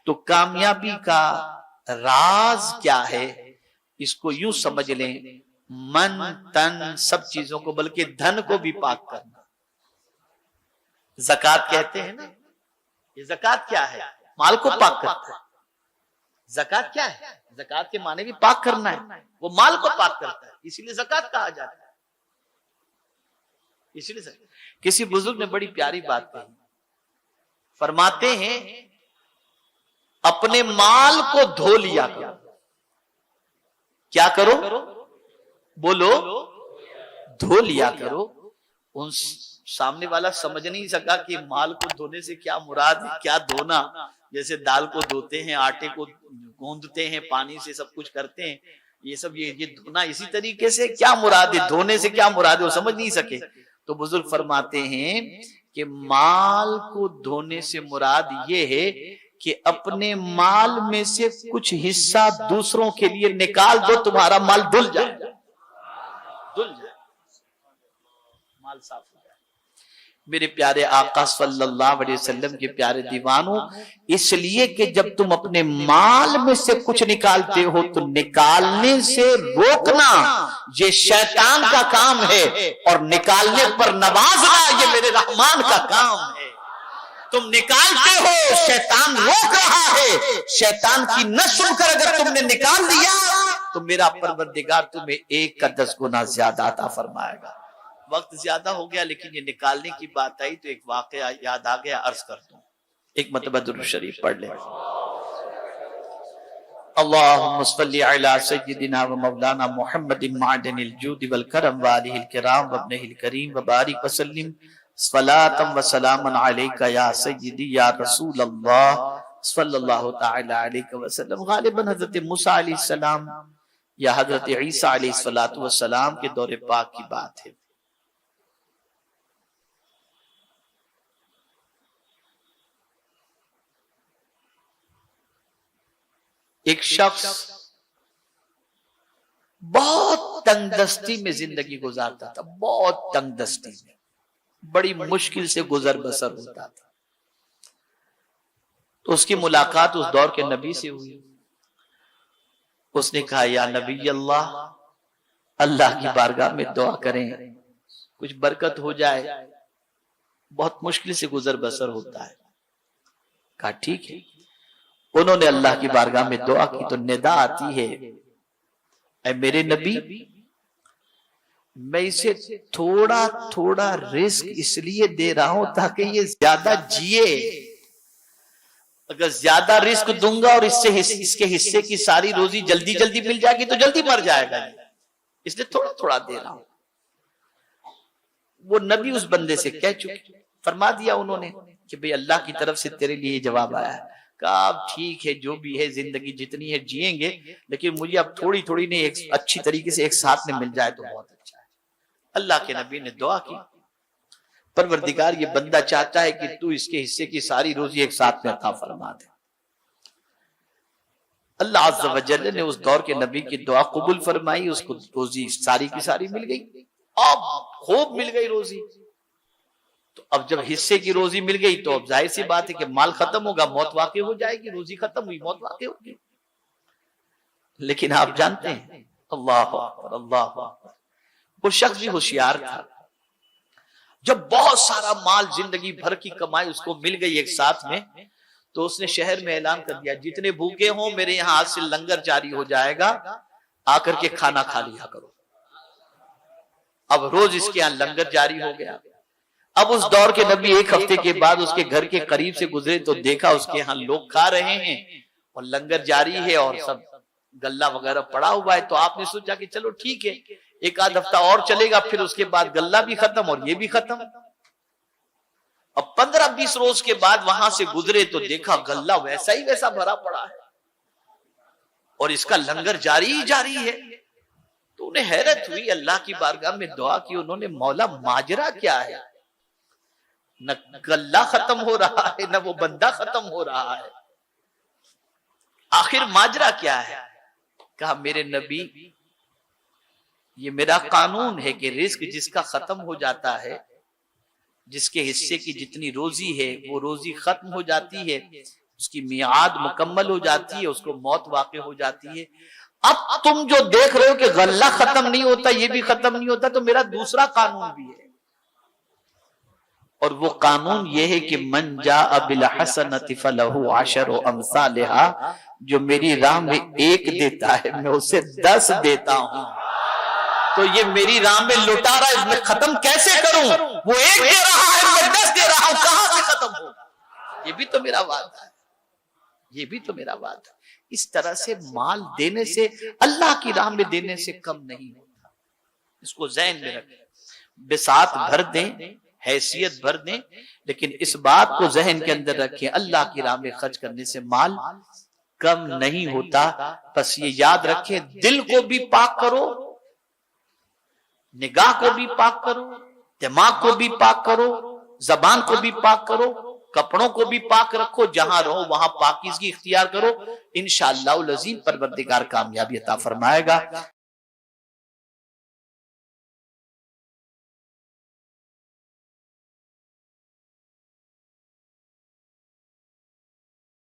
تو کامیابی کا راز کیا ہے؟ اس کو یوں سمجھ لیں، من تن سب چیزوں کو، بلکہ دھن کو بھی پاک کرنا۔ زکات کہتے ہیں نا، یہ زکات کیا ہے؟ مال کو پاک کرتا ہے۔ زکات کیا ہے؟ زکات کے معنی بھی پاک کرنا ہے، وہ مال کو پاک کرتا ہے، اسی لیے زکات کہا جاتا ہے۔ اسی لیے کسی بزرگ نے بڑی پیاری بات کہی، فرماتے ہیں اپنے مال کو دھو لیا کرو۔ کیا کرو؟ بولو، دھو لیا کرو۔ ان سامنے والا سمجھ نہیں سکا کہ مال کو دھونے سے کیا مراد ہے، کیا دھونا؟ جیسے دال کو دھوتے ہیں، آٹے کو گوندتے ہیں، پانی سے سب کچھ کرتے ہیں، یہ سب یہ دھونا اسی طریقے سے کیا مراد ہے، دھونے سے کیا مراد ہے، وہ سمجھ نہیں سکے۔ تو بزرگ فرماتے ہیں کہ مال کو دھونے سے مراد یہ ہے کہ اپنے مال میں سے کچھ حصہ دوسروں کے لیے نکال دو، تمہارا مال دھل جائے، دھل جائے، مال صاف ہو جائے۔ میرے پیارے آقا صلی اللہ علیہ وسلم کے پیارے دیوانوں، اس لیے کہ جب تم اپنے مال میں سے کچھ نکالتے ہو تو نکالنے سے روکنا یہ شیطان کا کام ہے، اور نکالنے پر نوازنا یہ میرے رحمان کا کام ہے۔ تم نکالتے ہو، شیطان روک رہا ہے، شیطان کی نہ سن کر اگر تم نے نکال دیا تو میرا پروردگار تمہیں 1 کا 10 گنا زیادہ عطا فرمائے گا۔ وقت زیادہ ہو گیا، لیکن یہ نکالنے کی بات آئی تو ایک واقعہ یاد آ گیا، عرض کر دوں۔ ایک مرتبہ درود شریف پڑھ لیں۔ اللہم صلی علی سیدنا و مولانا محمد معدن الجود والکرم وآلہ الکرام وابنہ الکریم وبارک وسلم صلاة و سلاما علیکہ یا سیدی یا رسول اللہ صلی اللہ تعالی علیہ وسلم۔ غالباً حضرت موسیٰ علیہ السلام یا حضرت عیسیٰ علیہ السلام کے دور پاک کی بات ہے۔ ایک شخص بہت تنگ دستی میں زندگی گزارتا تھا، بہت تنگ دستی میں، بڑی مشکل سے گزر بسر ہوتا تھا۔ تو اس کی ملاقات اس دور کے نبی سے ہوئی۔ اس نے کہا یا نبی اللہ، اللہ کی بارگاہ میں دعا کریں، کچھ برکت ہو جائے، بہت مشکل سے گزر بسر ہوتا ہے۔ کہا ٹھیک ہے۔ انہوں نے اللہ کی بارگاہ میں دعا کی تو ندا آتی ہے، اے میرے نبی، میں اسے تھوڑا تھوڑا رزق اس لیے دے رہا ہوں تاکہ یہ زیادہ جیے۔ اگر زیادہ رزق دوں گا اور اس کے حصے کی ساری روزی جلدی جلدی مل جائے گی تو جلدی مر جائے گا، اس لیے تھوڑا تھوڑا دے رہا ہوں۔ وہ نبی اس بندے سے کہہ چکے، فرما دیا انہوں نے کہ بھئی اللہ کی طرف سے تیرے لیے جواب آیا ہے۔ کہا اب ٹھیک ہے، جو بھی ہے زندگی جتنی ہے جئیں گے، لیکن مجھے اب تھوڑی تھوڑی نہیں، ایک اچھی طریقے سے ایک ساتھ میں مل جائے تو بہت اچھا ہے۔ اللہ کے نبی نے دعا کی، پروردگار یہ بندہ چاہتا ہے کہ تو اس کے حصے کی ساری روزی ایک ساتھ میں عطا فرما دے۔ اللہ عز و جل نے اس دور کے نبی کی دعا قبول فرمائی، اس کو روزی ساری کی ساری مل گئی، اب خوب مل گئی روزی۔ تو اب جب حصے کی روزی مل گئی تو اب ظاہر سی بات ہے کہ مال ختم ہوگا، موت واقع ہو جائے گی، روزی ختم ہوئی، موت واقع ہوگی۔ لیکن آپ جانتے ہیں، اللہ اکبر اللہ اکبر، وہ شخص بھی ہوشیار تھا۔ جب بہت سارا مال زندگی بھر کی کمائی اس کو مل گئی ایک ساتھ میں، تو اس نے شہر میں اعلان کر دیا جتنے بھوکے ہوں میرے یہاں آج سے لنگر جاری ہو جائے گا، آ کر کے کھانا کھا لیا کرو۔ اب روز اس کے یہاں لنگر جاری ہو گیا۔ اب اس دور کے نبی ایک ہفتے کے بعد اس کے گھر کے قریب سے گزرے تو دیکھا اس کے ہاں لوگ کھا رہے ہیں اور لنگر جاری ہے اور سب گلہ وغیرہ پڑا ہوا ہے۔ تو آپ نے سوچا کہ چلو ٹھیک ہے، ایک آدھ ہفتہ اور چلے گا، پھر اس کے بعد گلہ بھی ختم اور یہ بھی ختم۔ اب 15-20 روز کے بعد وہاں سے گزرے تو دیکھا گلہ ویسا ہی ویسا بھرا پڑا ہے اور اس کا لنگر جاری ہی جاری ہے۔ تو انہیں حیرت ہوئی، اللہ کی بارگاہ میں دعا کی انہوں نے، مولا ماجرا کیا ہے؟ نہ گلہ ختم ہو رہا ہے، نہ وہ بندہ ختم ہو رہا ہے، آخر ماجرا کیا ہے؟ کہا میرے نبی، یہ میرا قانون ہے کہ رزق جس کا ختم ہو جاتا ہے، جس کے حصے کی جتنی روزی ہے وہ روزی ختم ہو جاتی ہے، اس کی میعاد مکمل ہو جاتی ہے، اس کو موت واقع ہو جاتی ہے۔ اب تم جو دیکھ رہے ہو کہ غلہ ختم نہیں ہوتا، یہ بھی ختم نہیں ہوتا، تو میرا دوسرا قانون بھی ہے، اور وہ قانون یہ ہے کہ من جاء بالحسنۃ فلہ عشر امثالھا، جو میری راہ میں ایک دیتا ہے میں اسے 10 دیتا ہوں۔ تو یہ میری راہ میں لٹا رہا ہے، اس میں ختم کیسے کروں؟ وہ ایک دے رہا ہے، میں 10 دے رہا ہوں، کہاں سے ختم ہوگا؟ یہ بھی تو میرا وعدہ ہے، یہ بھی تو میرا وعدہ ہے۔ اس طرح سے مال دینے سے، اللہ کی راہ میں دینے سے کم نہیں ہوتا، اس کو ذہن میں رکھیں۔ بساط بھر دیں، حیثیت بھر دیں، لیکن اس بات کو ذہن کے اندر رکھیں، اللہ کی راہ میں خرچ کرنے سے مال کم نہیں ہوتا۔ بس یہ یاد رکھیں، دل کو بھی پاک کرو، نگاہ کو بھی پاک کرو، دماغ کو بھی پاک کرو، زبان کو بھی پاک کرو، کپڑوں کو بھی پاک رکھو، جہاں رہو وہاں پاکیزگی اختیار کرو، انشاءاللہ العظیم پروردگار کامیابی عطا فرمائے گا۔